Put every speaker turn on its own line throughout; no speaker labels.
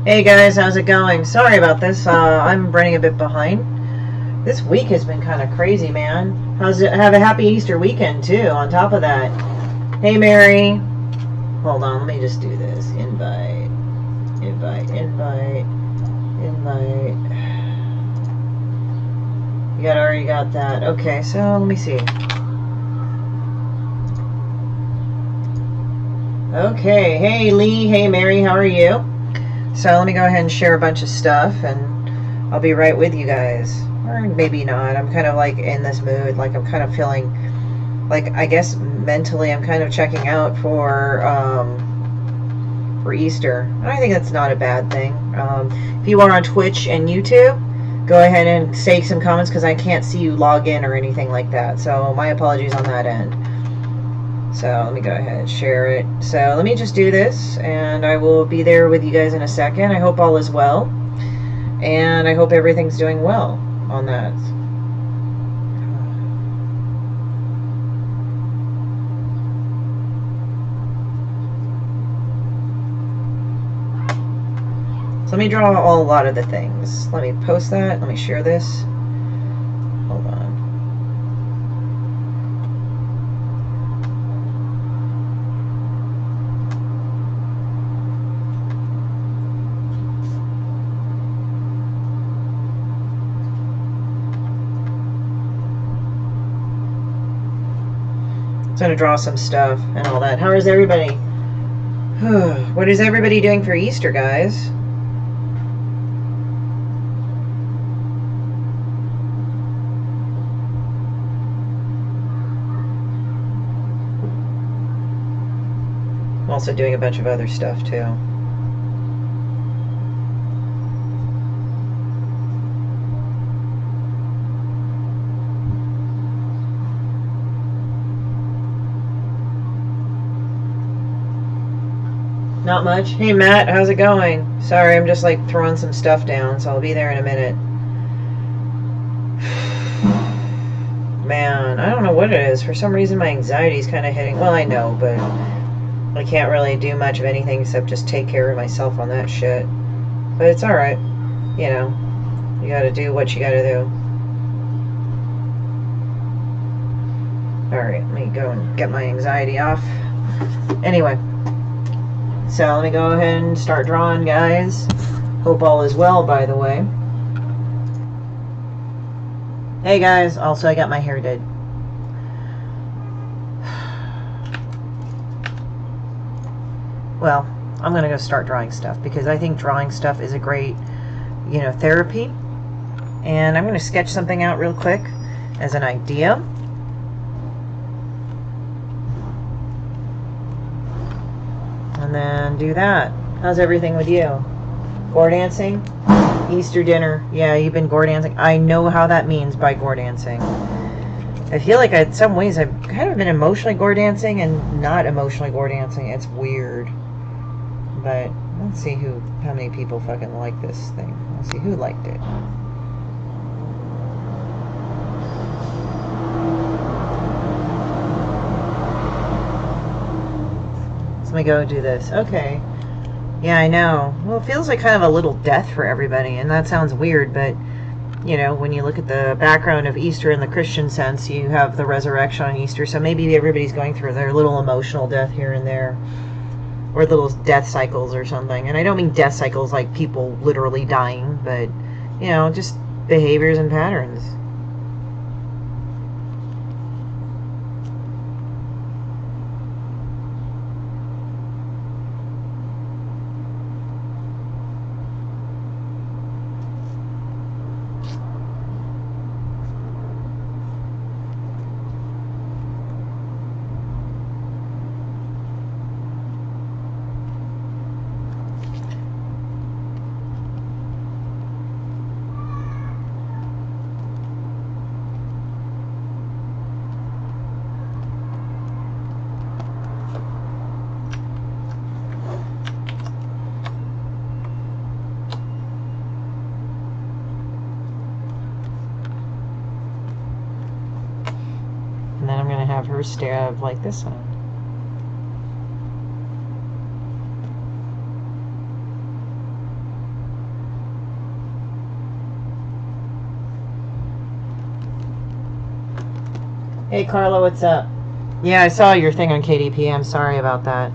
Hey guys, how's it going? Sorry about this. I'm running a bit behind. This week has been kind of crazy, man. How's it? Have a happy Easter weekend too. On top of that, hey Mary. Hold on, let me just do this. Invite. You already got that. Okay, so let me see. Okay, hey Lee, hey Mary, how are you? So let me go ahead and share a bunch of stuff, and I'll be right with you guys. Or maybe not. I'm kind of like in this mood. Like I'm kind of feeling like, I guess mentally I'm kind of checking out for Easter. And I think that's not a bad thing. If you are on Twitch and YouTube, go ahead and say some comments because I can't see you log in or anything like that. So my apologies on that end. So let me go ahead and share it. So let me just do this, and I will be there with you guys in a second. I hope all is well, and I hope everything's doing well on that. So let me draw a lot of the things. Let me post that. Let me share this. Hold on. I'm going to draw some stuff and all that. How is everybody? What is everybody doing for Easter, guys? I'm also doing a bunch of other stuff too. Not much. Hey Matt, how's it going? Sorry, I'm just like throwing some stuff down, so I'll be there in a minute. Man, I don't know what it is. For some reason my anxiety's kind of hitting. Well, I know, but I can't really do much of anything except just take care of myself on that shit. But it's alright. You know, you gotta do what you gotta do. Alright, let me go and get my anxiety off. Anyway. So let me go ahead and start drawing, guys. Hope all is well, by the way. Hey guys, also I got my hair did. Well, I'm gonna go start drawing stuff because I think drawing stuff is a great, you know, therapy. And I'm gonna sketch something out real quick as an idea. And then do that. How's everything with you? Gore dancing? Easter dinner. Yeah, you've been gore dancing. I know how that means by gore dancing. I feel like in some ways I've kind of been emotionally gore dancing and not emotionally gore dancing. It's weird. But let's see how many people fucking like this thing. Let's see who liked it. Let me go do this. Okay. Yeah, I know. Well, it feels like kind of a little death for everybody, and that sounds weird, but, you know, when you look at the background of Easter in the Christian sense, you have the resurrection on Easter, so maybe everybody's going through their little emotional death here and there, or little death cycles or something. And I don't mean death cycles like people literally dying, but, you know, just behaviors and patterns. And then I'm going to have her stab like this on. Hey, Carla, what's up? Yeah, I saw your thing on KDP. I'm sorry about that.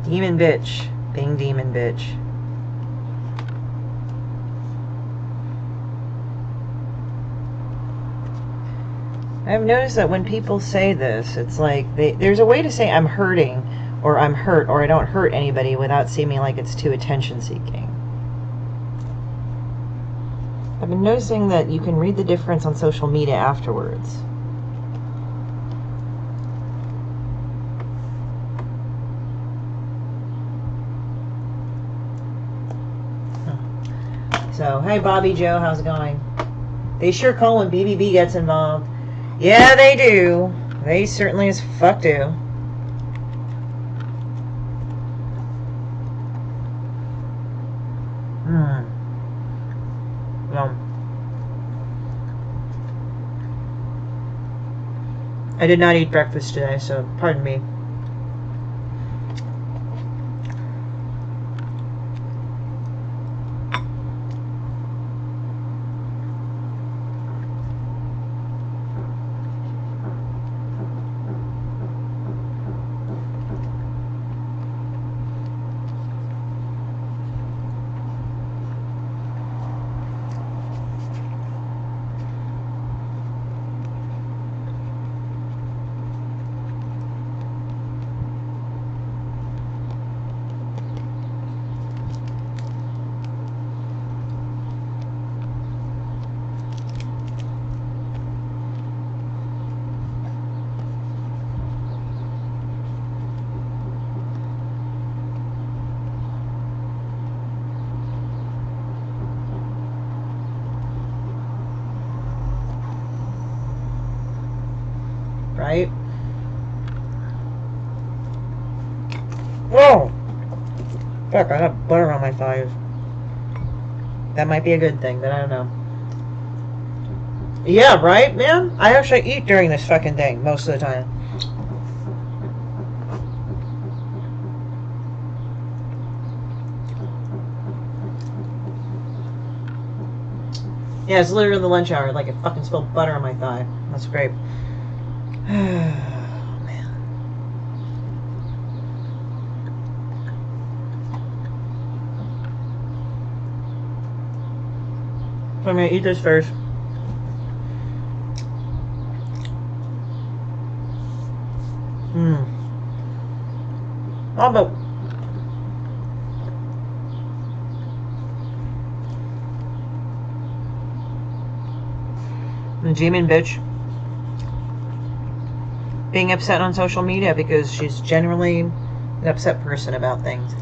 Demon bitch. Being demon bitch. I've noticed that when people say this, it's like there's a way to say I'm hurting, or I'm hurt, or I don't hurt anybody without seeming like it's too attention-seeking. I've been noticing that you can read the difference on social media afterwards. So, hey Bobby Joe, how's it going? They sure call when BBB gets involved. Yeah, they do. They certainly as fuck do. Well, I did not eat breakfast today, so pardon me. Right? Whoa! Fuck, I got butter on my thighs. That might be a good thing, but I don't know. Yeah, right, man? I actually eat during this fucking thing most of the time. Yeah, it's literally the lunch hour. Like, it fucking spilled butter on my thigh. That's great. Oh, man. So I'm gonna eat this first. Oh, but the demon bitch being upset on social media because she's generally an upset person about things.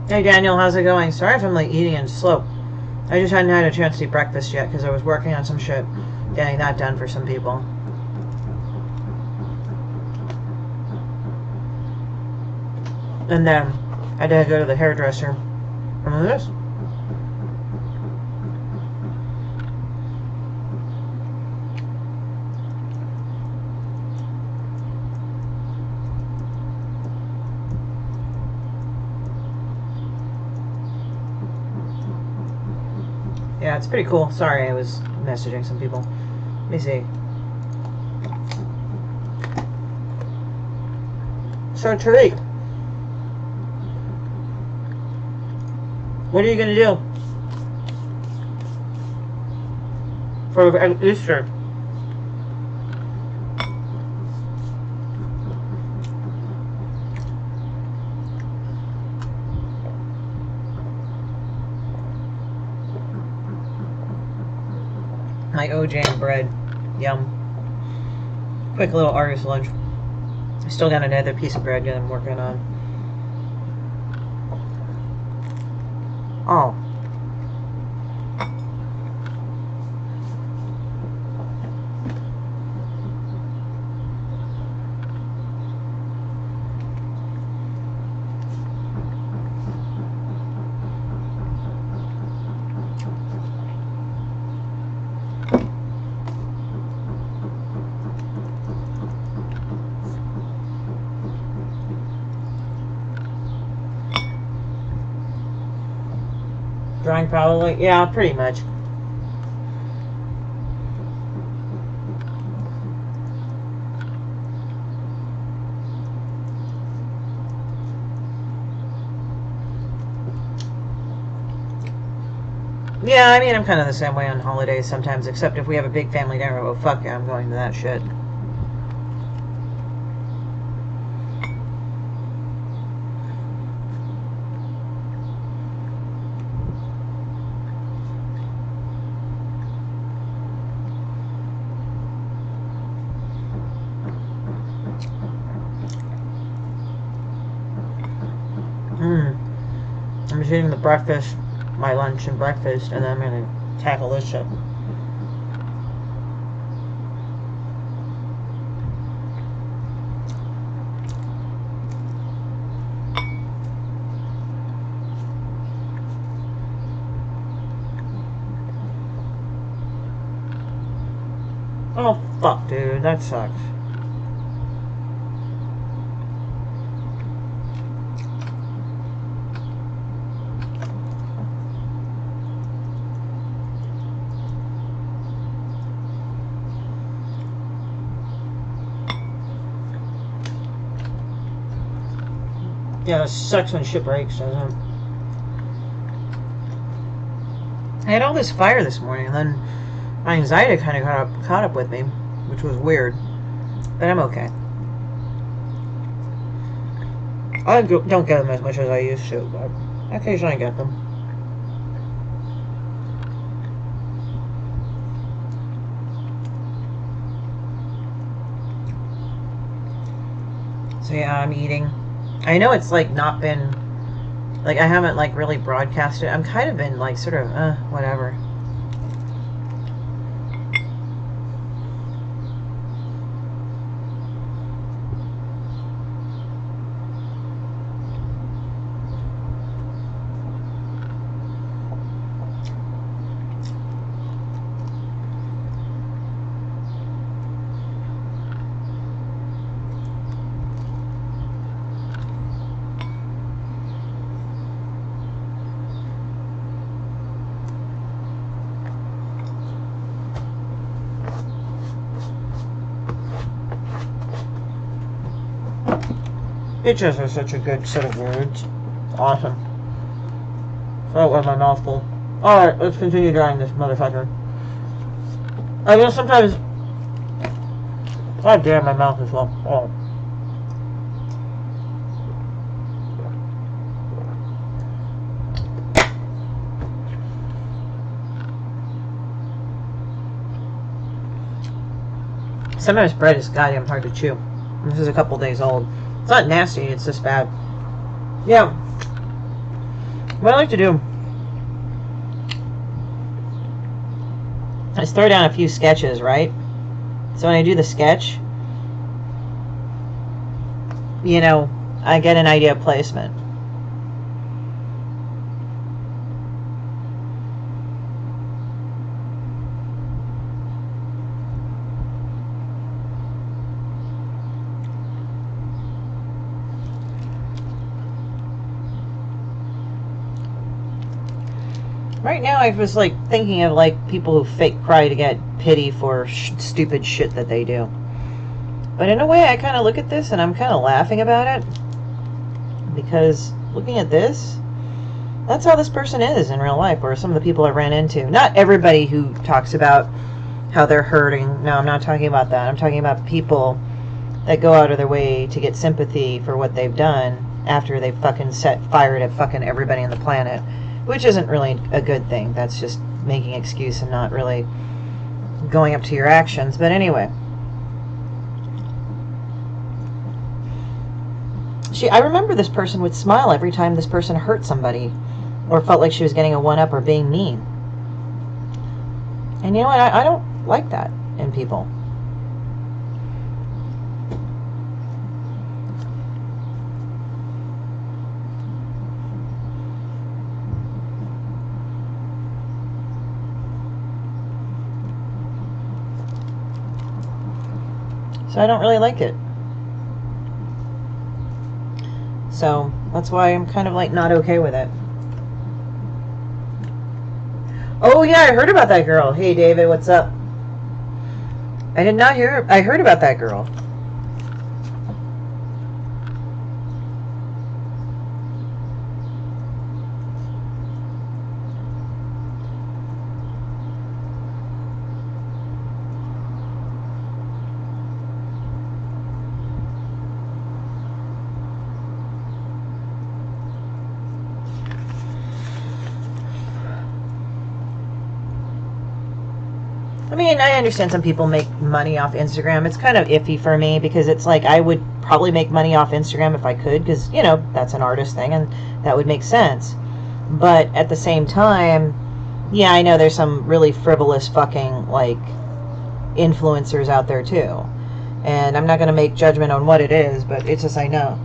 Hey Daniel, how's it going? Sorry if I'm like eating and slow. I just hadn't had a chance to eat breakfast yet because I was working on some shit, getting that done for some people. And then I had to go to the hairdresser. Remember this? Yeah, it's pretty cool. Sorry, I was messaging some people. Let me see. So, Tariq, what are you going to do? for Easter. My OJ bread. Yum. Quick little artist lunch. I still got another piece of bread that I'm working on. Oh. Drying probably? Yeah, pretty much. Yeah, I mean, I'm kind of the same way on holidays sometimes, except if we have a big family dinner, well, fuck yeah, I'm going to that shit. I'm just eating the breakfast, my lunch and breakfast, and then I'm going to tackle this shit. Oh, fuck, dude, that sucks. Yeah, it sucks when shit breaks, doesn't it? I had all this fire this morning, and then my anxiety kind of caught up with me, which was weird. But I'm okay. I don't get them as much as I used to, but occasionally I get them. So yeah, I'm eating. I know it's like not been, like I haven't like really broadcasted. I'm kind of been like sort of, whatever. It just has such a good set of words. Awesome. That was my mouthful. Alright, let's continue drying this motherfucker. I know sometimes... God damn, my mouth is full. Oh. Sometimes bread is goddamn hard to chew. This is a couple days old. It's not nasty, it's just bad. Yeah. What I like to do is throw down a few sketches, right? So when I do the sketch, you know, I get an idea of placement. Right now, I was like thinking of like people who fake cry to get pity for stupid shit that they do. But in a way, I kind of look at this and I'm kind of laughing about it, because looking at this, that's how this person is in real life, or some of the people I ran into. Not everybody who talks about how they're hurting. No, I'm not talking about that. I'm talking about people that go out of their way to get sympathy for what they've done after they fucking set fire to fucking everybody on the planet, which isn't really a good thing. That's just making excuse and not really going up to your actions. But anyway, I remember this person would smile every time this person hurt somebody or felt like she was getting a one-up or being mean. And you know what? I don't like that in people. So I don't really like it. So that's why I'm kind of like not okay with it. Oh yeah, I heard about that girl. Hey David, what's up? I did not hear. I heard about that girl. I mean, I understand some people make money off Instagram. It's kind of iffy for me because it's like I would probably make money off Instagram if I could because, you know, that's an artist thing and that would make sense. But at the same time, yeah, I know there's some really frivolous fucking, like, influencers out there too. And I'm not going to make judgment on what it is, but it's just I know.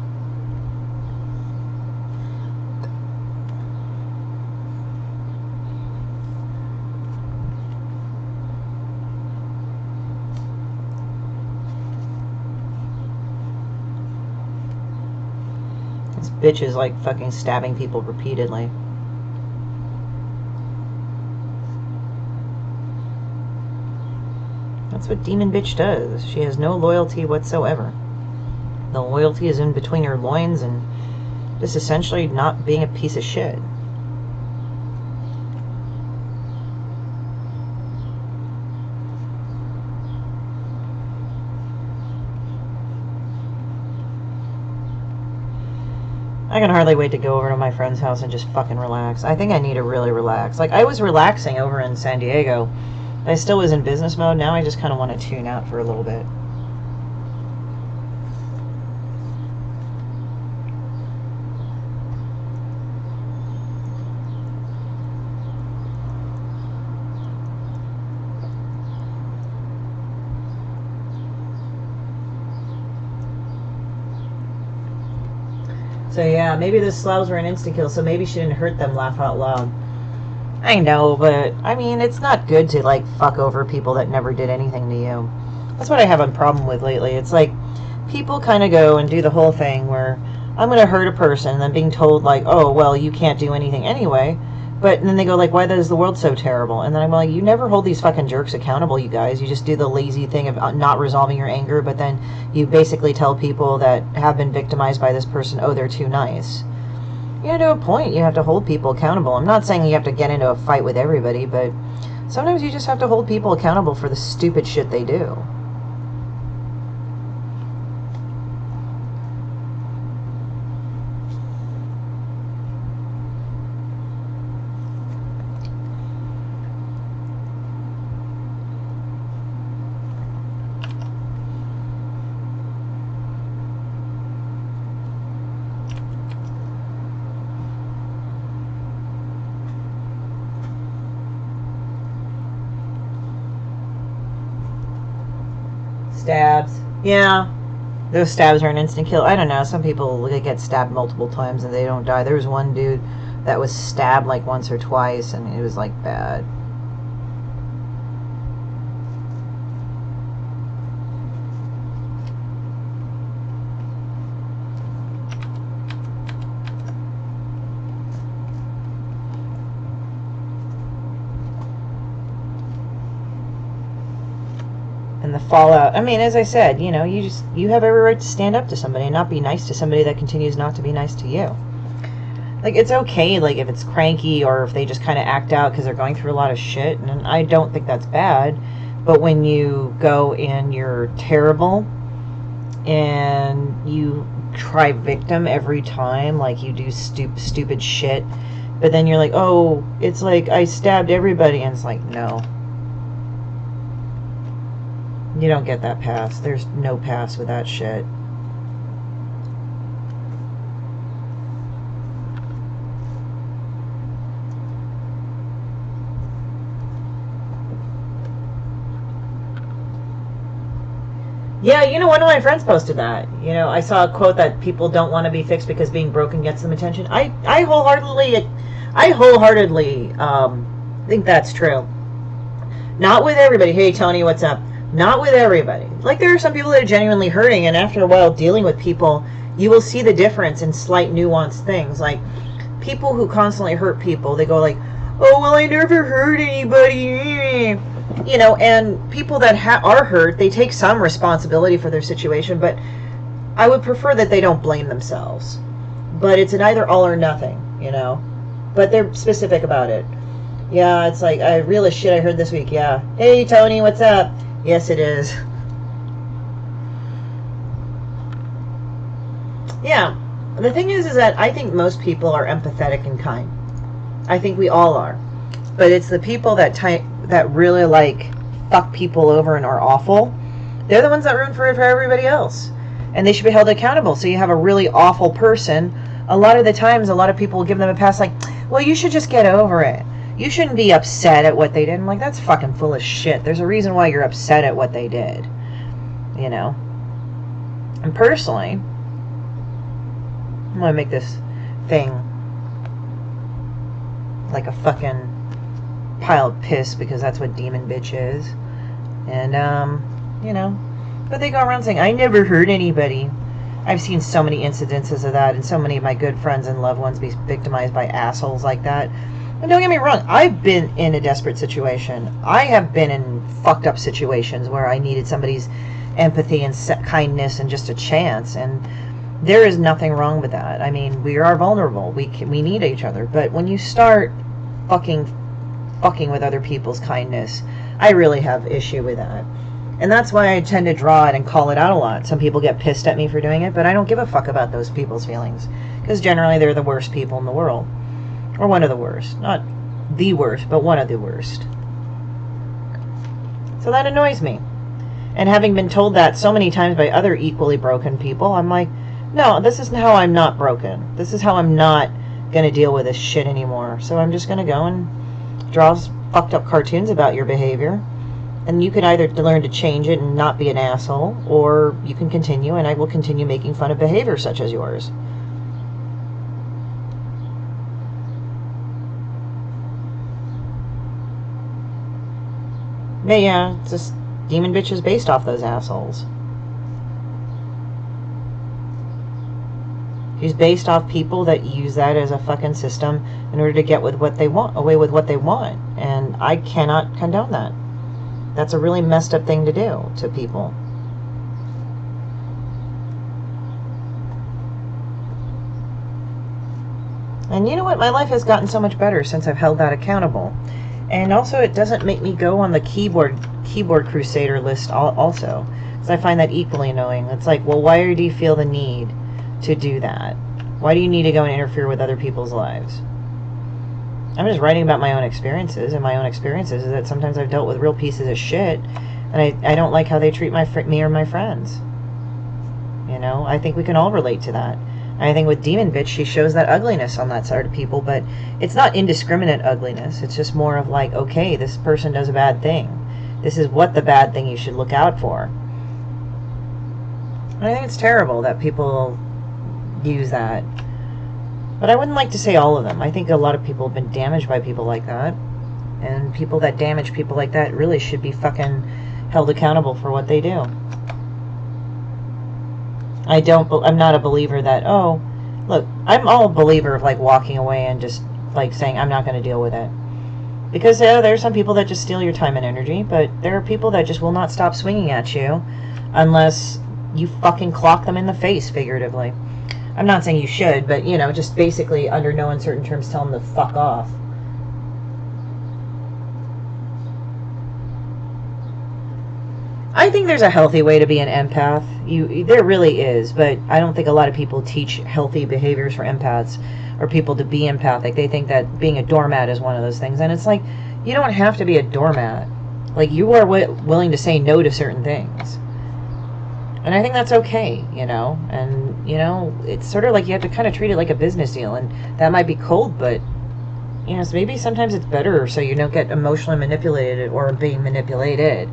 Bitch is like fucking stabbing people repeatedly. That's what Demon Bitch does. She has no loyalty whatsoever. The loyalty is in between her loins and just essentially not being a piece of shit. I can hardly wait to go over to my friend's house and just fucking relax. I think I need to really relax. Like, I was relaxing over in San Diego. I still was in business mode. Now I just kind of want to tune out for a little bit. So yeah, maybe the slobs were an insta-kill, so maybe she didn't hurt them, laugh out loud. I know, but, I mean, it's not good to, like, fuck over people that never did anything to you. That's what I have a problem with lately. It's like, people kind of go and do the whole thing where I'm going to hurt a person, and then being told, like, oh, well, you can't do anything anyway. But then they go, like, why is the world so terrible? And then I'm like, you never hold these fucking jerks accountable, you guys. You just do the lazy thing of not resolving your anger, but then you basically tell people that have been victimized by this person, oh, they're too nice. You know, to a point, you have to hold people accountable. I'm not saying you have to get into a fight with everybody, but sometimes you just have to hold people accountable for the stupid shit they do. Stabs. Yeah. Those stabs are an instant kill. I don't know. Some people get stabbed multiple times and they don't die. There was one dude that was stabbed like once or twice and it was like bad. The fallout. I mean, as I said, you know, you have every right to stand up to somebody and not be nice to somebody that continues not to be nice to you. Like, it's okay, like, if it's cranky or if they just kind of act out because they're going through a lot of shit, and I don't think that's bad, But when you go and you're terrible and you try victim every time, like you do stupid shit, but then you're like, oh, it's like I stabbed everybody, and it's like, no. You don't get that pass. There's no pass with that shit. Yeah, you know, one of my friends posted that. You know, I saw a quote that people don't want to be fixed because being broken gets them attention. I wholeheartedly think that's true. Not with everybody. Hey, Tony, what's up? Not with everybody. Like, there are some people that are genuinely hurting, and after a while dealing with people, you will see the difference in slight nuanced things. Like, people who constantly hurt people, they go like, oh, well, I never hurt anybody. You know, and people that are hurt, they take some responsibility for their situation, but I would prefer that they don't blame themselves. But it's an either all or nothing, you know. But they're specific about it. Yeah, it's like, real as shit I heard this week, yeah. Hey, Tony, what's up? Yes, it is. Yeah, the thing is that I think most people are empathetic and kind. I think we all are. But it's the people that really, like, fuck people over and are awful. They're the ones that ruin for everybody else. And they should be held accountable. So you have a really awful person. A lot of the times, a lot of people will give them a pass like, well, you should just get over it. You shouldn't be upset at what they did. I'm like, that's fucking full of shit. There's a reason why you're upset at what they did. You know? And personally, I'm going to make this thing like a fucking pile of piss, because that's what demon bitch is. And you know, but they go around saying I never hurt anybody. I've seen so many incidences of that, and so many of my good friends and loved ones be victimized by assholes like that. And don't get me wrong, I've been in a desperate situation. I have been in fucked up situations where I needed somebody's empathy and kindness and just a chance, and there is nothing wrong with that. I mean, we are vulnerable, we need each other. But when you start fucking with other people's kindness, I really have issue with that. And that's why I tend to draw it and call it out a lot. Some people get pissed at me for doing it, but I don't give a fuck about those people's feelings, because generally they're the worst people in the world, or one of the worst. Not the worst, but one of the worst. So that annoys me. And having been told that so many times by other equally broken people, I'm like, no, this is how I'm not broken. This is how I'm not going to deal with this shit anymore. So I'm just going to go and draw fucked up cartoons about your behavior, and you can either learn to change it and not be an asshole, or you can continue, and I will continue making fun of behavior such as yours. But yeah, it's just demon bitch is based off those assholes. She's based off people that use that as a fucking system in order to get with what they want, away with what they want. And I cannot condone that. That's a really messed up thing to do to people. And you know what? My life has gotten so much better since I've held that accountable. And also, it doesn't make me go on the keyboard crusader list also. Because I find that equally annoying. It's like, well, why do you feel the need to do that? Why do you need to go and interfere with other people's lives? I'm just writing about my own experiences, and my own experiences is that sometimes I've dealt with real pieces of shit, and I don't like how they treat me or my friends. You know, I think we can all relate to that. And I think with Demon Bitch, she shows that ugliness on that side of people, but it's not indiscriminate ugliness. It's just more of like, okay, this person does a bad thing. This is what the bad thing you should look out for. And I think it's terrible that people use that. But I wouldn't like to say all of them. I think a lot of people have been damaged by people like that. And people that damage people like that really should be fucking held accountable for what they do. I'm not a believer that, oh, look, I'm all a believer of like walking away and just like saying I'm not going to deal with it. Because there are some people that just steal your time and energy, but there are people that just will not stop swinging at you unless you fucking clock them in the face, figuratively. I'm not saying you should, but, you know, just basically, under no uncertain terms, tell them to fuck off. think there's a healthy way to be an empath. There really is, but I don't think a lot of people teach healthy behaviors for empaths or people to be empathic. They think that being a doormat is one of those things, and it's like, you don't have to be a doormat. Like, you are willing to say no to certain things. And I think that's okay, you know? And, you know, it's sort of like you have to kind of treat it like a business deal, and that might be cold, but, you know, so maybe sometimes it's better so you don't get emotionally manipulated or being manipulated.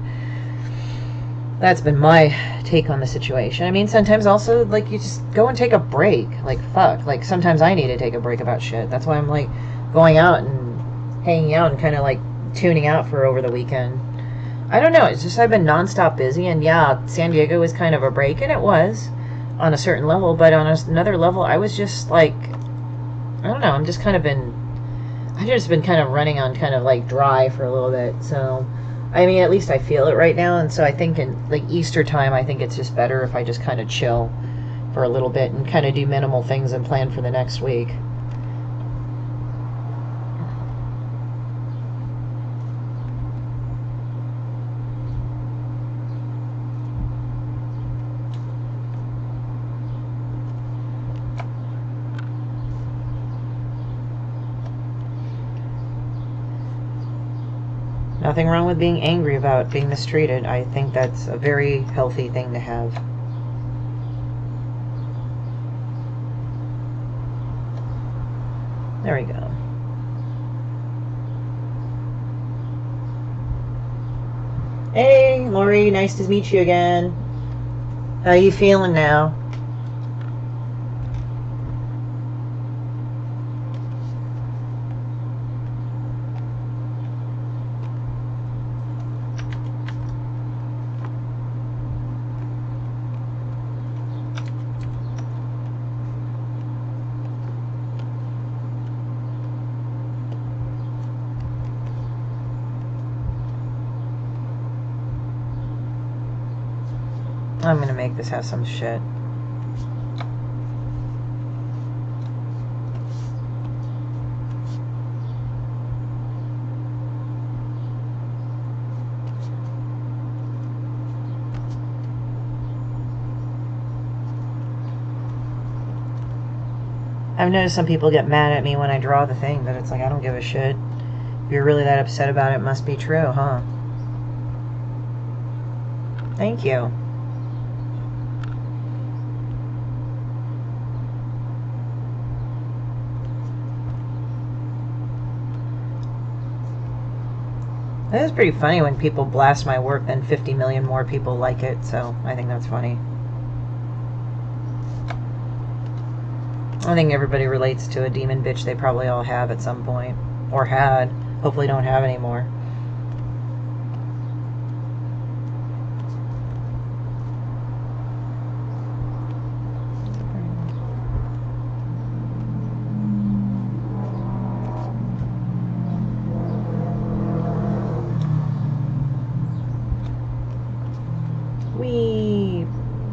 That's been my take on the situation. I mean, sometimes also, like, you just go and take a break. Like, fuck. Like, sometimes I need to take a break about shit. That's why I'm, like, going out and hanging out and kind of, like, tuning out for over the weekend. I don't know. It's just I've been nonstop busy. And, yeah, San Diego was kind of a break. And it was on a certain level. But on another level, I was just, like, I don't know. I've just been kind of running on kind of, like, dry for a little bit. So, I mean, at least I feel it right now, and so I think in, like, Easter time, I think it's just better if I just kind of chill for a little bit and kind of do minimal things and plan for the next week. Nothing wrong with being angry about being mistreated. I think that's a very healthy thing to have. There we go. Hey, Lori, nice to meet you again. How you feeling now? I'm gonna make this have some shit. I've noticed some people get mad at me when I draw the thing, but it's like, I don't give a shit. If you're really that upset about it, it must be true, huh? Thank you. It is pretty funny when people blast my work, then 50 million more people like it, so I think that's funny. I think everybody relates to a demon bitch they probably all have at some point, or had. Hopefully don't have anymore.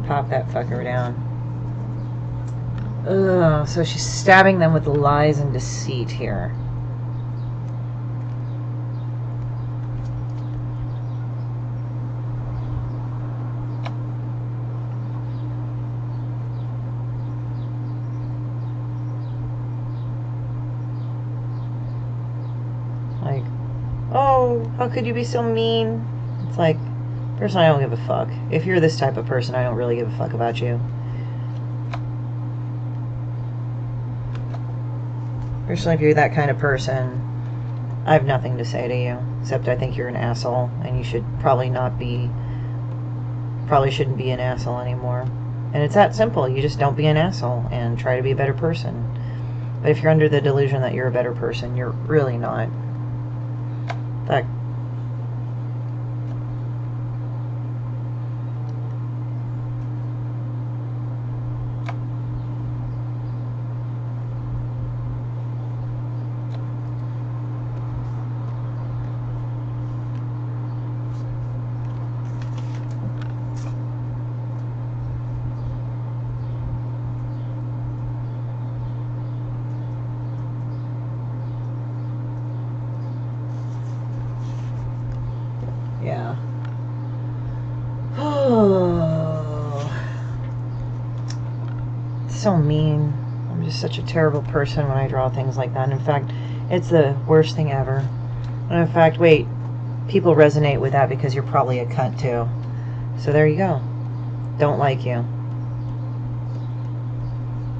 Pop that fucker down. Ugh, so she's stabbing them with lies and deceit here. Like, oh, how could you be so mean? It's like, personally, I don't give a fuck. If you're this type of person, I don't really give a fuck about you. Personally, if you're that kind of person, I have nothing to say to you, except I think you're an asshole, and you should probably shouldn't be an asshole anymore. And it's that simple. You just don't be an asshole, and try to be a better person. But if you're under the delusion that you're a better person, you're really not. In fact, so mean. I'm just such a terrible person when I draw things like that. And in fact, it's the worst thing ever. And in fact, wait, people resonate with that because you're probably a cunt too. So there you go. Don't like you.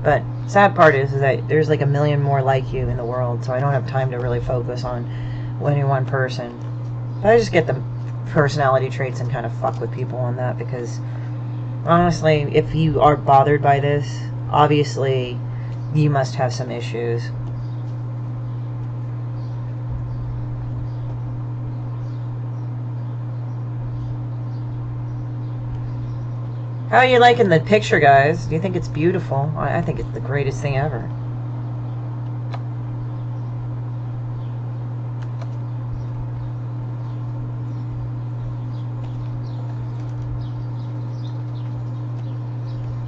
But sad part is that there's like a million more like you in the world, so I don't have time to really focus on any one person. But I just get the personality traits and kind of fuck with people on that, because honestly, if you are bothered by this, obviously you must have some issues. How are you liking the picture, guys? Do you think it's beautiful? I think it's the greatest thing ever.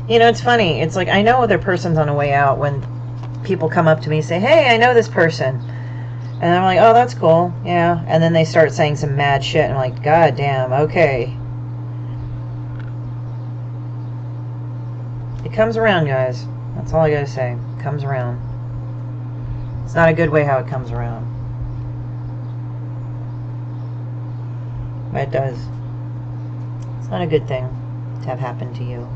You know, it's funny. It's like, I know other person's on the way out when people come up to me and say, hey, I know this person. And I'm like, oh, that's cool. Yeah. And then they start saying some mad shit. And I'm like, God damn, okay. It comes around, guys. That's all I gotta say. It comes around. It's not a good way how it comes around. But it does. It's not a good thing to have happened to you.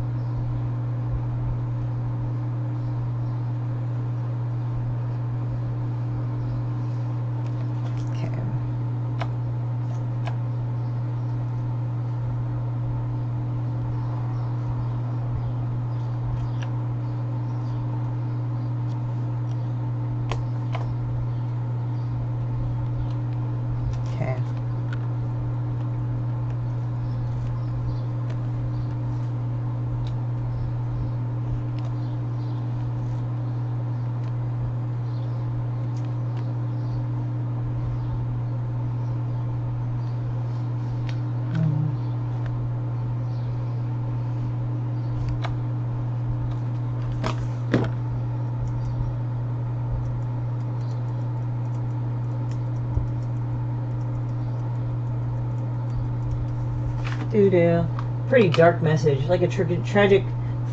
Doo-doo. Pretty dark message. Like a tragic,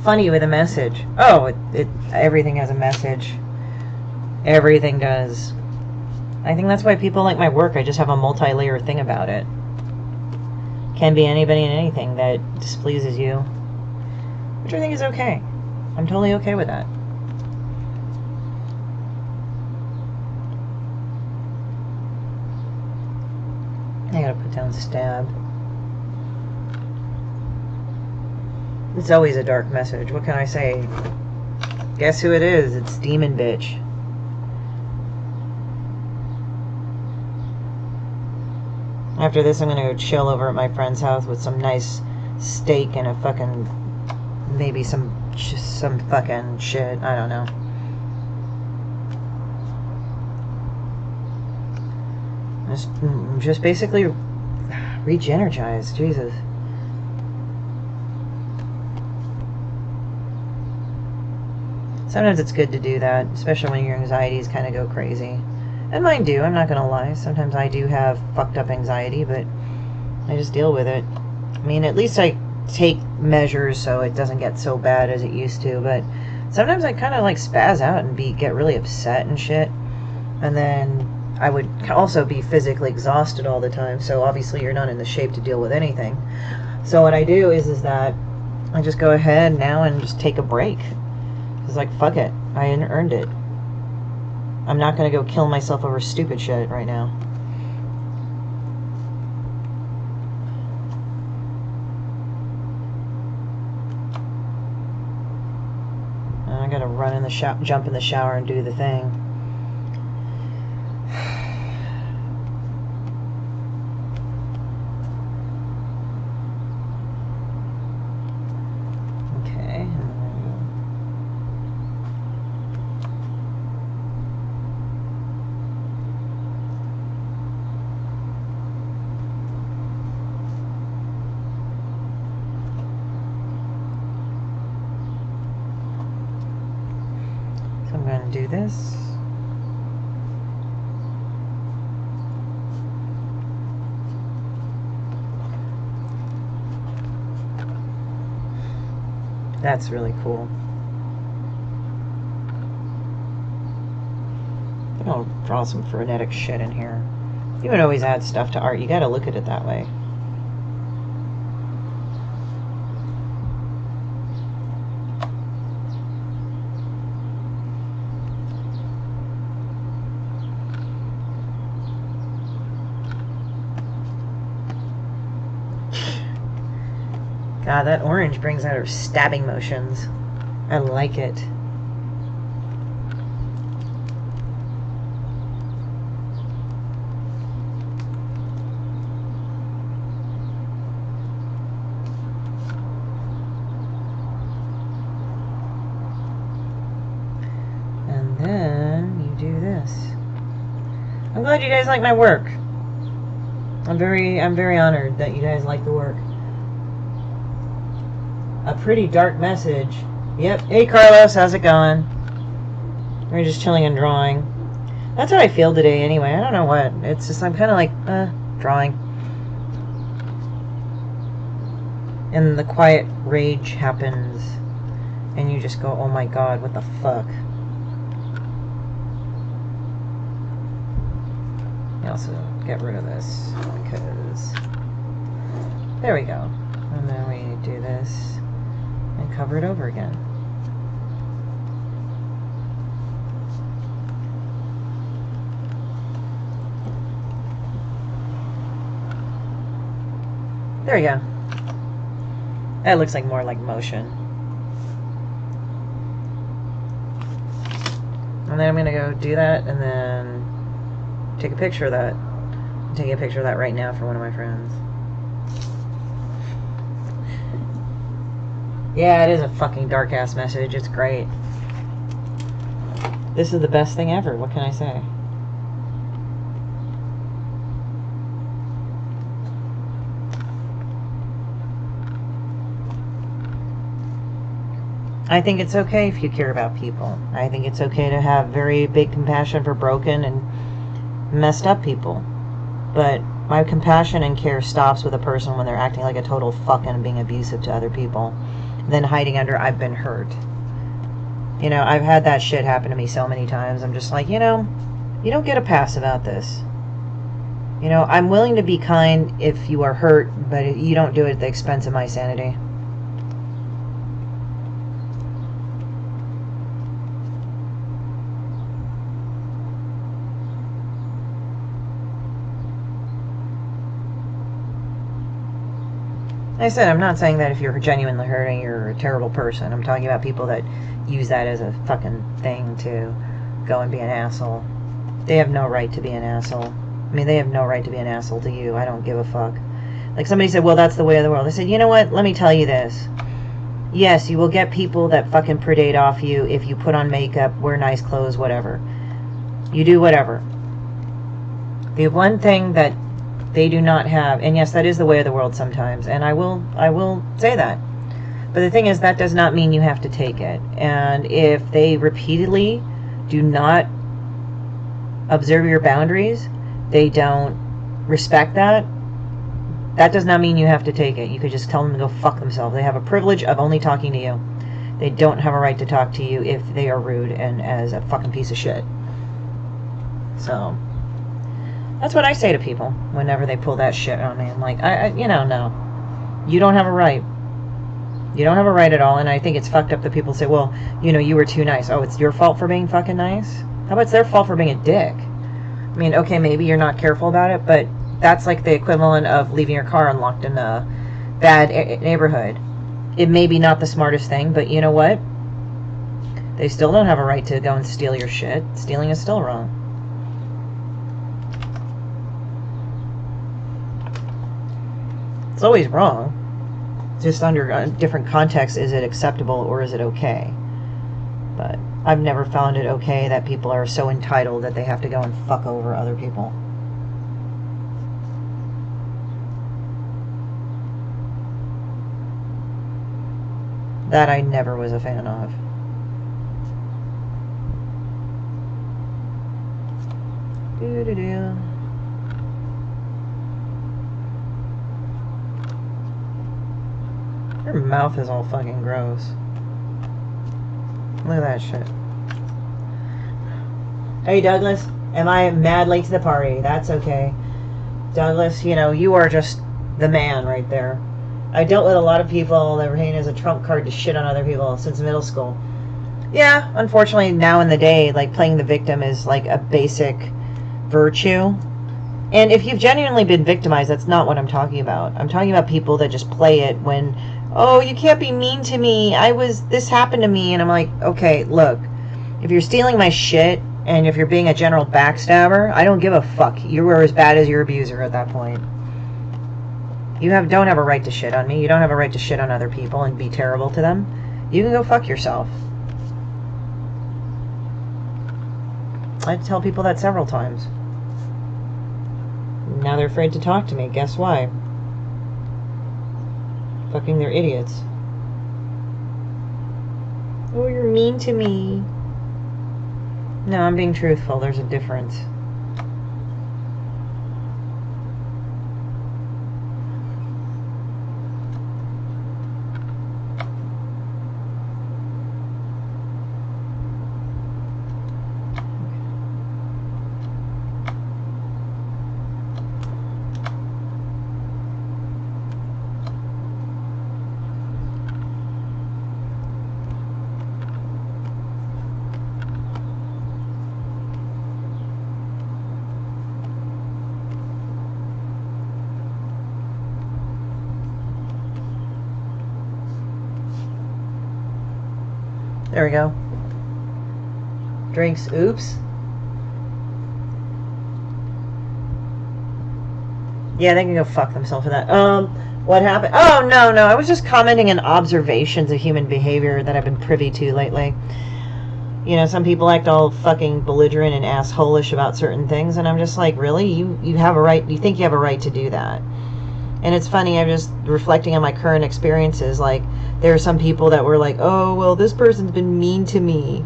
funny with a message. Oh, everything has a message. Everything does. I think that's why people like my work. I just have a multi-layer thing about it. Can be anybody and anything that displeases you. Which I think is okay. I'm totally okay with that. I gotta put down stab. It's always a dark message. What can I say? Guess who it is? It's Demon Bitch. After this, I'm gonna go chill over at my friend's house with some nice steak and a fucking, maybe some fucking shit. I don't know. Just basically re-energize. Jesus. Sometimes it's good to do that, especially when your anxieties kind of go crazy. And mine do, I'm not going to lie. Sometimes I do have fucked up anxiety, but I just deal with it. I mean, at least I take measures so it doesn't get so bad as it used to, but sometimes I kind of like spaz out and get really upset and shit. And then I would also be physically exhausted all the time, so obviously you're not in the shape to deal with anything. So what I do is that I just go ahead now and just take a break. It's like, fuck it. I earned it. I'm not going to go kill myself over stupid shit right now. I got to run in the jump in the shower and do the thing. Do this. That's really cool. I'll draw some frenetic shit in here. You would always add stuff to art. You gotta look at it that way. God, that orange brings out her stabbing motions. I like it. And then you do this. I'm glad you guys like my work. I'm very honored that you guys like the work. A pretty dark message. Yep. Hey, Carlos, how's it going? We're just chilling and drawing. That's how I feel today anyway. I don't know what. It's just, I'm kind of like, drawing. And the quiet rage happens. And you just go, oh my god, what the fuck? You also get rid of this, because... There we go. And then we do this. And cover it over again. There we go. That looks like more like motion. And then I'm gonna go do that and then take a picture of that. I'm taking a picture of that right now for one of my friends. Yeah, it is a fucking dark-ass message. It's great. This is the best thing ever. What can I say? I think it's okay if you care about people. I think it's okay to have very big compassion for broken and messed up people. But my compassion and care stops with a person when they're acting like a total fuck and being abusive to other people. Then hiding under, I've been hurt. You know, I've had that shit happen to me so many times. I'm just like, you know, you don't get a pass about this. You know, I'm willing to be kind if you are hurt, but you don't do it at the expense of my sanity. Like I said, I'm not saying that if you're genuinely hurting, you're a terrible person. I'm talking about people that use that as a fucking thing to go and be an asshole. They have no right to be an asshole. I mean, they have no right to be an asshole to you. I don't give a fuck. Like somebody said, well, that's the way of the world. I said, you know what? Let me tell you this. Yes, you will get people that fucking predate off you if you put on makeup, wear nice clothes, whatever. You do whatever. The one thing that they do not have, and yes, that is the way of the world sometimes, and I will say that. But the thing is, that does not mean you have to take it. And if they repeatedly do not observe your boundaries, they don't respect that, that does not mean you have to take it. You could just tell them to go fuck themselves. They have a privilege of only talking to you. They don't have a right to talk to you if they are rude and as a fucking piece of shit. So that's what I say to people whenever they pull that shit on me. I'm like, you know, no. You don't have a right. You don't have a right at all, and I think it's fucked up that people say, well, you know, you were too nice. Oh, it's your fault for being fucking nice? How about it's their fault for being a dick? I mean, okay, maybe you're not careful about it, but that's like the equivalent of leaving your car unlocked in a bad neighborhood. It may be not the smartest thing, but you know what? They still don't have a right to go and steal your shit. Stealing is still wrong. It's always wrong. Just under different contexts, is it acceptable or is it okay? But I've never found it okay that people are so entitled that they have to go and fuck over other people. That I never was a fan of. Doo-doo-doo. Her mouth is all fucking gross. Look at that shit. Hey, Douglas. Am I mad late to the party? That's okay. Douglas, you know, you are just the man right there. I dealt with a lot of people that were taken as a trump card to shit on other people since middle school. Yeah, unfortunately, now in the day, like, playing the victim is, like, a basic virtue. And if you've genuinely been victimized, that's not what I'm talking about. I'm talking about people that just play it when, oh, you can't be mean to me. This happened to me. And I'm like, okay, look, if you're stealing my shit and if you're being a general backstabber, I don't give a fuck. You were as bad as your abuser at that point. You don't have a right to shit on me. You don't have a right to shit on other people and be terrible to them. You can go fuck yourself. I tell people that several times. Now they're afraid to talk to me. Guess why? Fucking they're idiots. Oh, you're mean to me. No, I'm being truthful. There's a difference. There we go. Drinks. Oops. Yeah, they can go fuck themselves for that. What happened? Oh, no. I was just commenting on observations of human behavior that I've been privy to lately. You know, some people act all fucking belligerent and asshole-ish about certain things, and I'm just like, really? You have a right, you think you have a right to do that? And it's funny, I'm just reflecting on my current experiences. Like, there are some people that were like, oh, well, this person's been mean to me.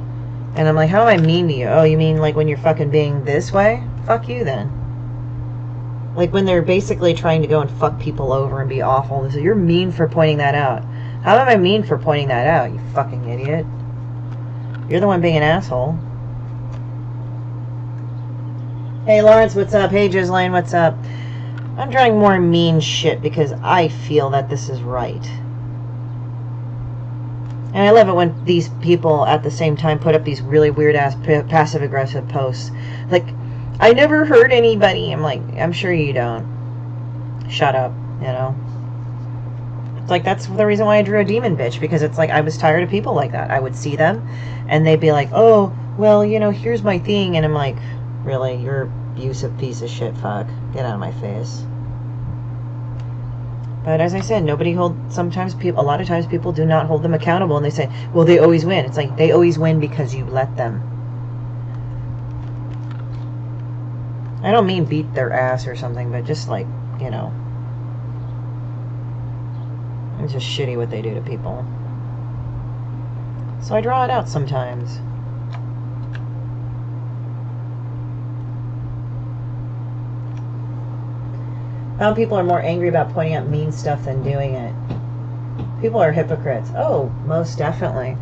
And I'm like, how am I mean to you? Oh, you mean like when you're fucking being this way? Fuck you then. Like when they're basically trying to go and fuck people over and be awful. So you're mean for pointing that out. How am I mean for pointing that out, you fucking idiot? You're the one being an asshole. Hey, Lawrence, what's up? Hey, Ghislaine, what's up? I'm trying more mean shit because I feel that this is right. And I love it when these people at the same time put up these really weird-ass passive-aggressive posts. Like, I never hurt anybody. I'm like, I'm sure you don't. Shut up, you know? It's like, that's the reason why I drew a demon bitch, because it's like, I was tired of people like that. I would see them, and they'd be like, oh, well, you know, here's my thing. And I'm like, really? You're an abusive piece of shit, fuck. Get out of my face. But as I said, a lot of times people do not hold them accountable, and they say, well, they always win. It's like, they always win because you let them. I don't mean beat their ass or something, but just like, you know, it's just shitty what they do to people. So I draw it out sometimes. Found people are more angry about pointing out mean stuff than doing it. People are hypocrites. Oh, most definitely.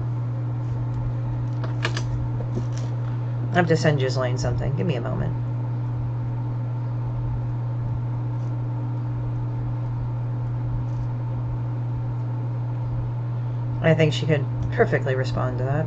I have to send Ghislaine something. Give me a moment. I think she could perfectly respond to that.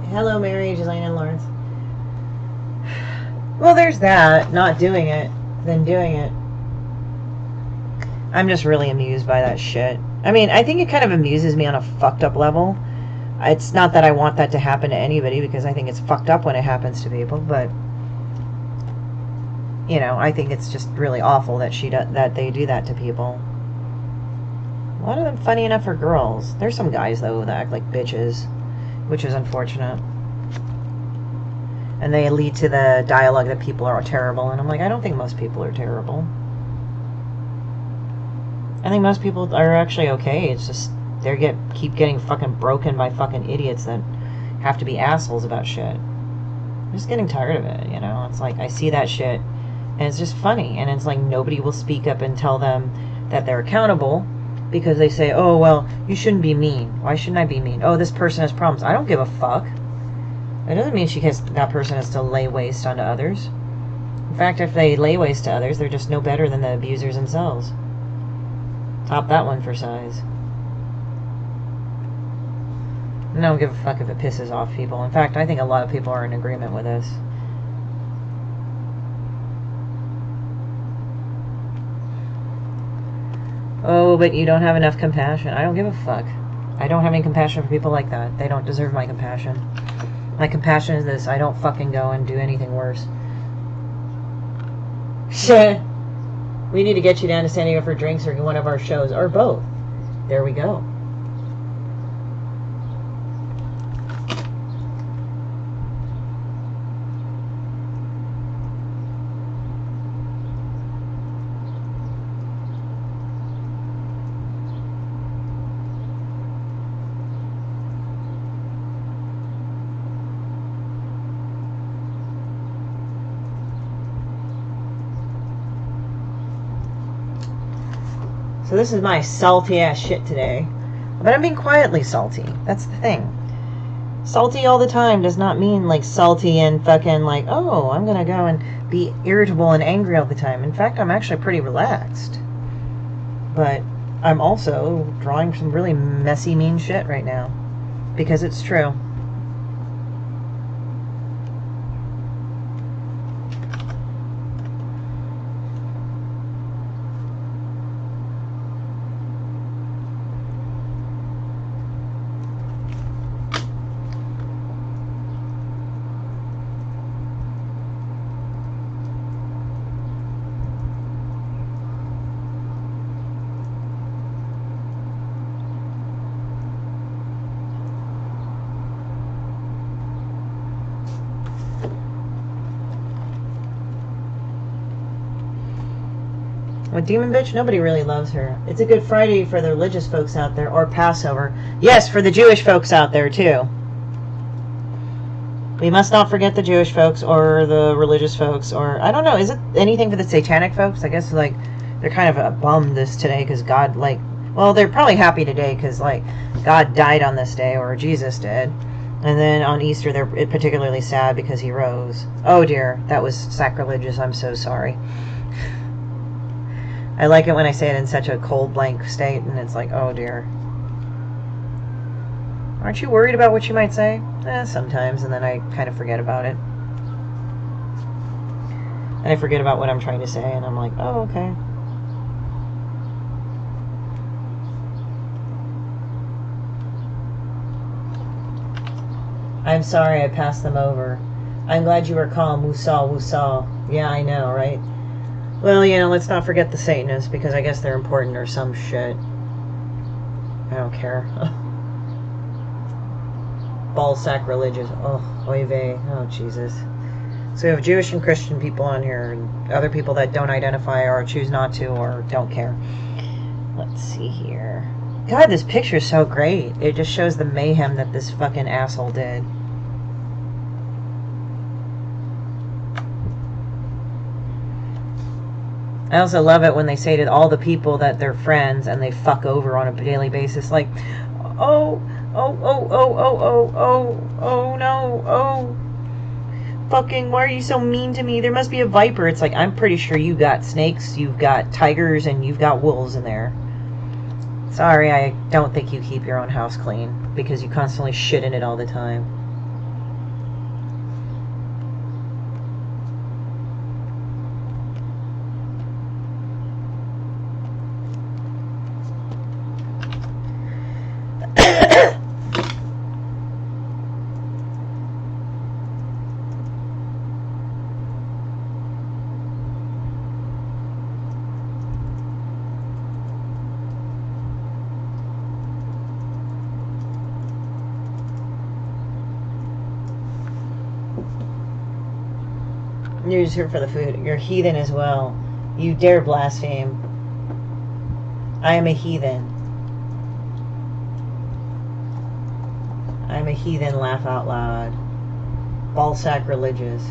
Hello, Mary, Ghislaine, and Lawrence. Well, there's that. Not doing it, then doing it. I'm just really amused by that shit. I mean, I think it kind of amuses me on a fucked up level. It's not that I want that to happen to anybody, because I think it's fucked up when it happens to people, but, you know, I think it's just really awful that that they do that to people. A lot of them, funny enough, are girls. There's some guys, though, that act like bitches, which is unfortunate. And they lead to the dialogue that people are terrible, and I'm like, I don't think most people are terrible. I think most people are actually okay. It's just they keep getting fucking broken by fucking idiots that, have to be assholes about shit. I'm just getting tired of it, you know? It's like, I see that shit, and it's just funny, and it's like nobody will speak up and tell them that they're accountable, because they say, oh, well, you shouldn't be mean. Why shouldn't I be mean? Oh, this person has problems. I don't give a fuck. It doesn't mean that person has to lay waste onto others. In fact, if they lay waste to others, they're just no better than the abusers themselves. Top that one for size. I don't give a fuck if it pisses off people. In fact, I think a lot of people are in agreement with this. Oh, but you don't have enough compassion. I don't give a fuck. I don't have any compassion for people like that. They don't deserve my compassion. My compassion is this: I don't fucking go and do anything worse. Shit. We need to get you down to San Diego for drinks or one of our shows, or both. There we go. So this is my salty ass shit today. But I'm being quietly salty. That's the thing. Salty all the time does not mean like salty and fucking like, oh, I'm gonna go and be irritable and angry all the time. In fact, I'm actually pretty relaxed. But I'm also drawing some really messy, mean shit right now. Because it's true. With Demon Bitch, nobody really loves her. It's a Good Friday for the religious folks out there, or Passover. Yes, for the Jewish folks out there, too. We must not forget the Jewish folks, or the religious folks, or, I don't know, is it anything for the satanic folks? I guess, like, they're kind of bummed this today, because God, like, well, they're probably happy today, because, like, God died on this day, or Jesus did. And then on Easter, they're particularly sad because he rose. Oh, dear, that was sacrilegious. I'm so sorry. I like it when I say it in such a cold, blank state, and it's like, oh dear. Aren't you worried about what you might say? Sometimes, and then I kind of forget about it. And I forget about what I'm trying to say, and I'm like, oh, okay. I'm sorry I passed them over. I'm glad you were calm, woosah, woosah. Yeah, I know, right? Well, you know, let's not forget the Satanists, because I guess they're important or some shit. I don't care. Ball sacrilegious. Oh, oy vey. Oh, Jesus. So we have Jewish and Christian people on here, and other people that don't identify or choose not to or don't care. Let's see here. God, this picture's so great. It just shows the mayhem that this fucking asshole did. I also love it when they say to all the people that they're friends and they fuck over on a daily basis, like, oh no, oh, fucking, why are you so mean to me? There must be a viper. It's like, I'm pretty sure you got snakes, you've got tigers, and you've got wolves in there. Sorry, I don't think you keep your own house clean, because you constantly shit in it all the time. You're just here for the food. You're a heathen as well. You dare blaspheme. I am a heathen. I'm I'm a heathen, laugh out loud. All sacrilegious.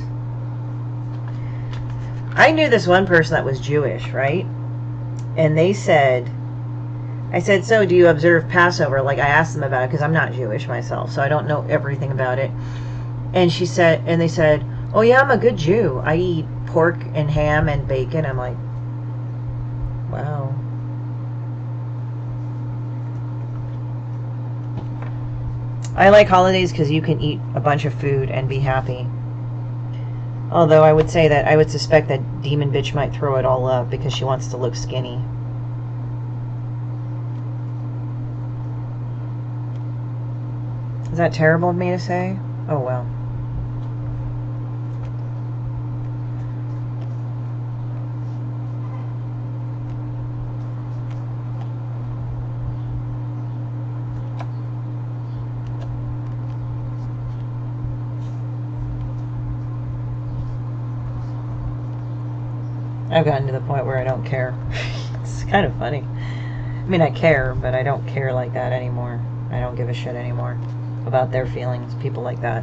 I knew this one person that was Jewish, right? And they said, I said, so do you observe Passover? Like, I asked them about it because I'm not Jewish myself, so I don't know everything about it. And they said, oh yeah, I'm a good Jew. I eat pork and ham and bacon. I'm like, wow. I like holidays because you can eat a bunch of food and be happy. Although I would say that I would suspect that Demon Bitch might throw it all up because she wants to look skinny. Is that terrible of me to say? Oh well. I've gotten to the point where I don't care. It's kind of funny. I mean, I care, but I don't care like that anymore. I don't give a shit anymore about their feelings, people like that.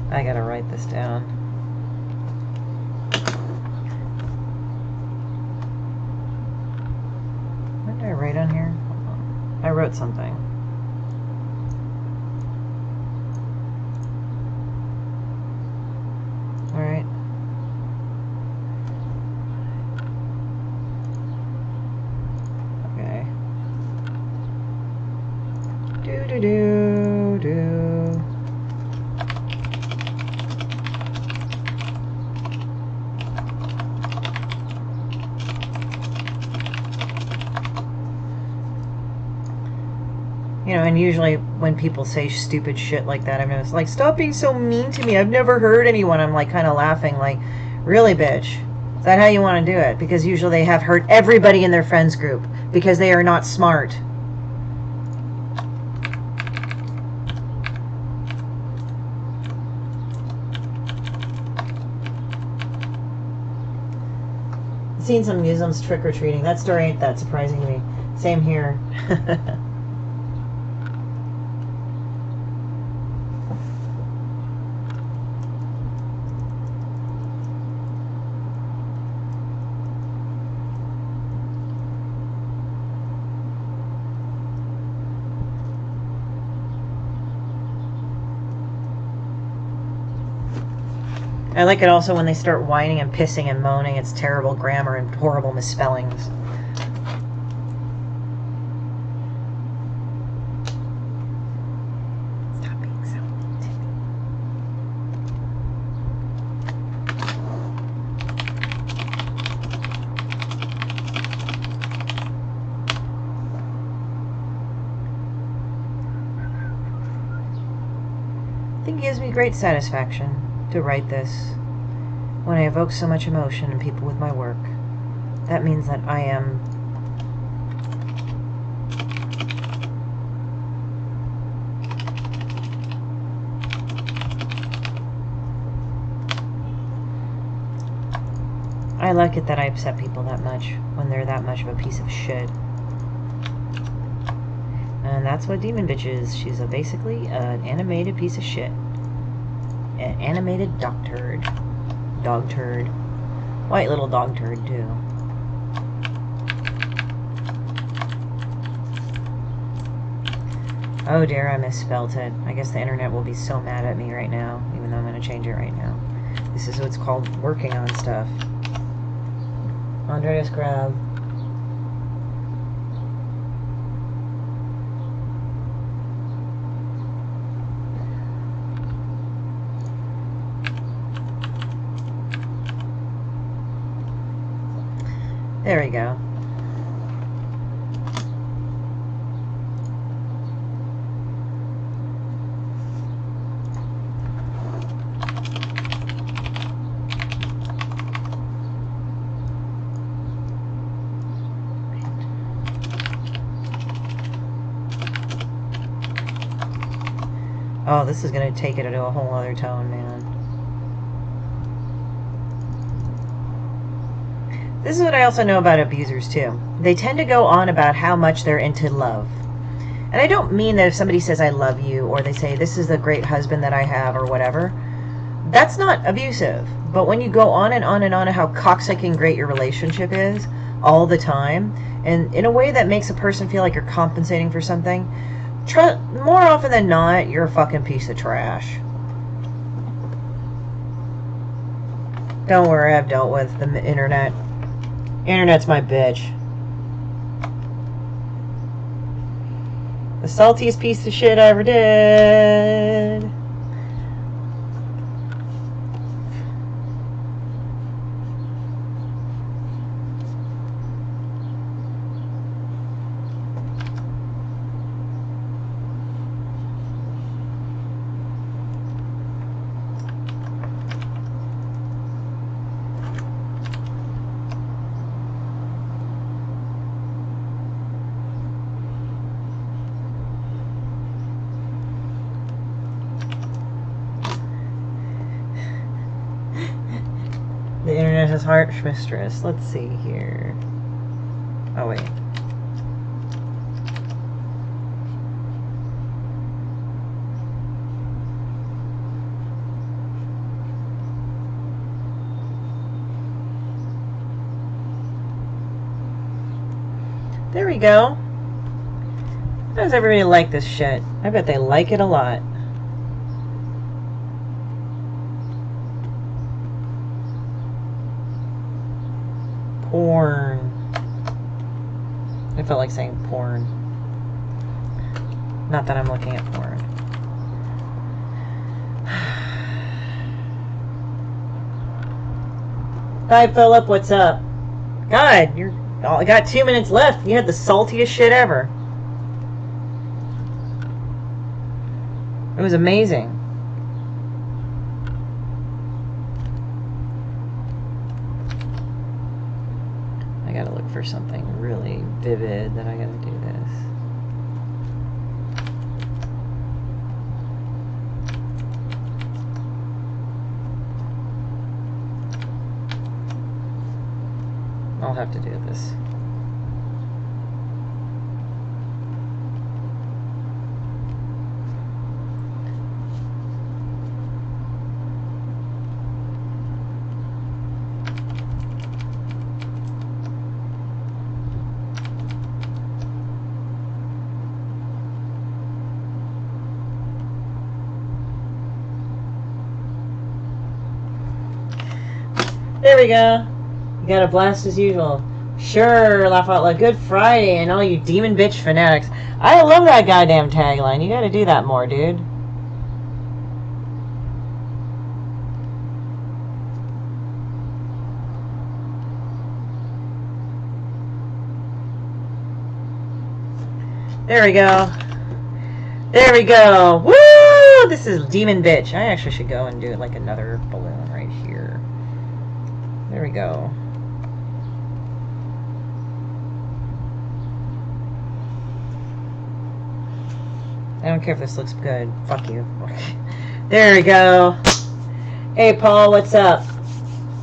I gotta write this down. What did I write on here? I wrote something. Alright. Okay. Do. You know, and usually when people say stupid shit like that, I'm just like, stop being so mean to me. I've never heard anyone. I'm like kind of laughing like, really, bitch? Is that how you want to do it? Because usually they have hurt everybody in their friends group because they are not smart. I've seen some museums trick-or-treating. That story ain't that surprising to me. Same here. I like it also when they start whining and pissing and moaning. It's terrible grammar and horrible misspellings. Stop being so mean to me. I think it gives me great satisfaction to write this when I evoke so much emotion in people with my work. That means that I am I like it that I upset people that much when they're that much of a piece of shit. And that's what Demon Bitch is. She's basically an animated piece of shit. An animated dog turd. Dog turd. White little dog turd, too. Oh dear, I misspelled it. I guess the internet will be so mad at me right now, even though I'm going to change it right now. This is what's called working on stuff. Andreas, grab. There we go. Oh, this is going to take it to a whole other tone, man. This is what I also know about abusers, too. They tend to go on about how much they're into love. And I don't mean that if somebody says, I love you, or they say, this is the great husband that I have, or whatever. That's not abusive. But when you go on and on and on how cocksucking great your relationship is, all the time, and in a way that makes a person feel like you're compensating for something, more often than not, you're a fucking piece of trash. Don't worry, I've dealt with the internet. Internet's my bitch. The saltiest piece of shit I ever did. The internet has harsh mistress. Let's see here. Oh, wait. There we go. How does everybody like this shit? I bet they like it a lot. Porn. I felt like saying porn. Not that I'm looking at porn. Hi, Philip. What's up? God, I got 2 minutes left. You had the saltiest shit ever. It was amazing. I gotta look for something really vivid that I gotta do this. I'll have to do this. There we go. You got a blast as usual. Sure, laugh out loud. Good Friday, and all you demon bitch fanatics. I love that goddamn tagline. You gotta do that more, dude. There we go. There we go. Woo! This is demon bitch. I actually should go and do like another balloon right here. There we go. I don't care if this looks good. Fuck you. There we go. Hey Paul, what's up?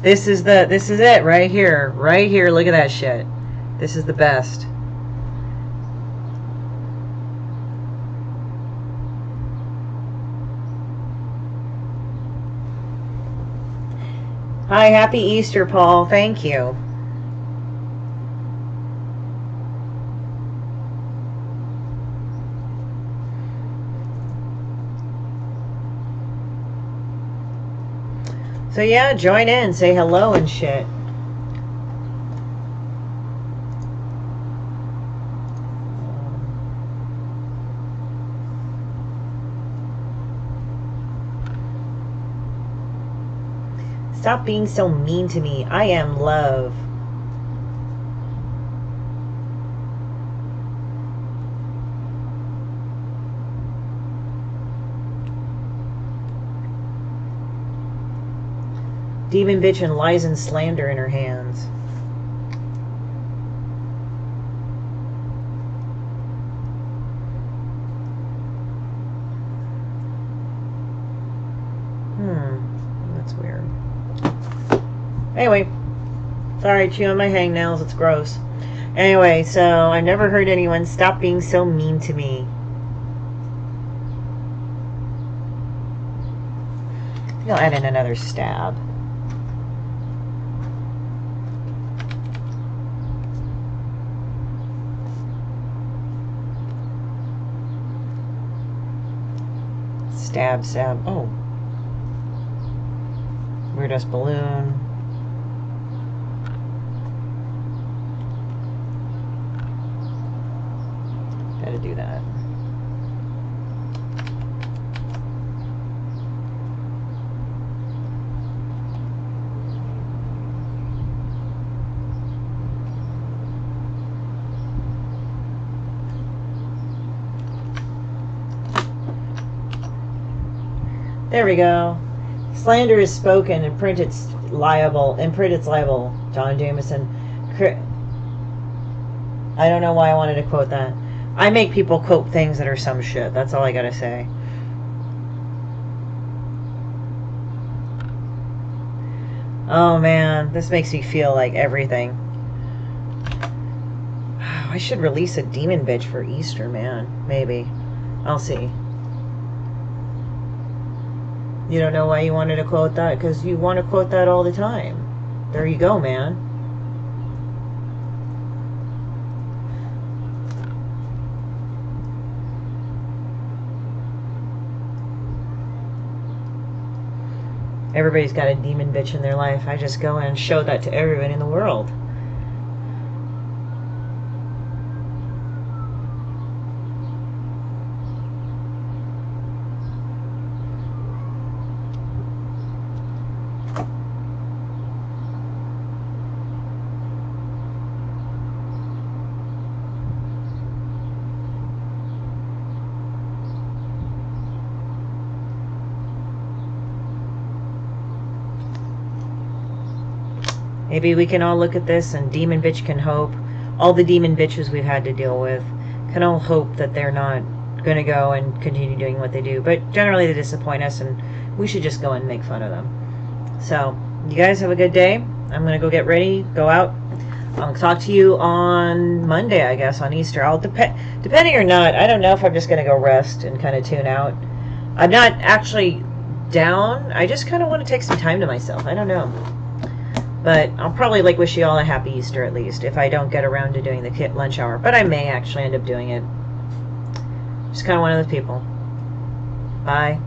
This is it right here. Right here. Look at that shit. This is the best. Hi, happy Easter, Paul. Thank you. So yeah, join in, say hello and shit. Stop being so mean to me. I am love. Demon bitch and lies and slander in her hands. That's weird. Anyway, sorry, chewing my hangnails. It's gross. Anyway, so I've never heard anyone stop being so mean to me. I think I'll add in another stab. Stab, stab. Oh. Weirdest balloon. Gotta do that. There we go. Slander is spoken, in print it's liable. In print it's liable. John Jameson. I don't know why I wanted to quote that. I make people quote things that are some shit. That's all I gotta say. Oh man, this makes me feel like everything. I should release a demon bitch for Easter, man. Maybe. I'll see. You don't know why you wanted to quote that? Because you want to quote that all the time. There you go, man. Everybody's got a demon bitch in their life. I just go and show that to everyone in the world. Maybe we can all look at this and demon bitch can hope. All the demon bitches we've had to deal with can all hope that they're not going to go and continue doing what they do. But generally they disappoint us and we should just go and make fun of them. So, you guys have a good day. I'm going to go get ready, go out. I'll talk to you on Monday, I guess, on Easter. Depending or not, I don't know if I'm just going to go rest and kind of tune out. I'm not actually down. I just kind of want to take some time to myself. I don't know. But I'll probably wish you all a happy Easter at least if I don't get around to doing the lunch hour. But I may actually end up doing it. Just kind of one of those people. Bye.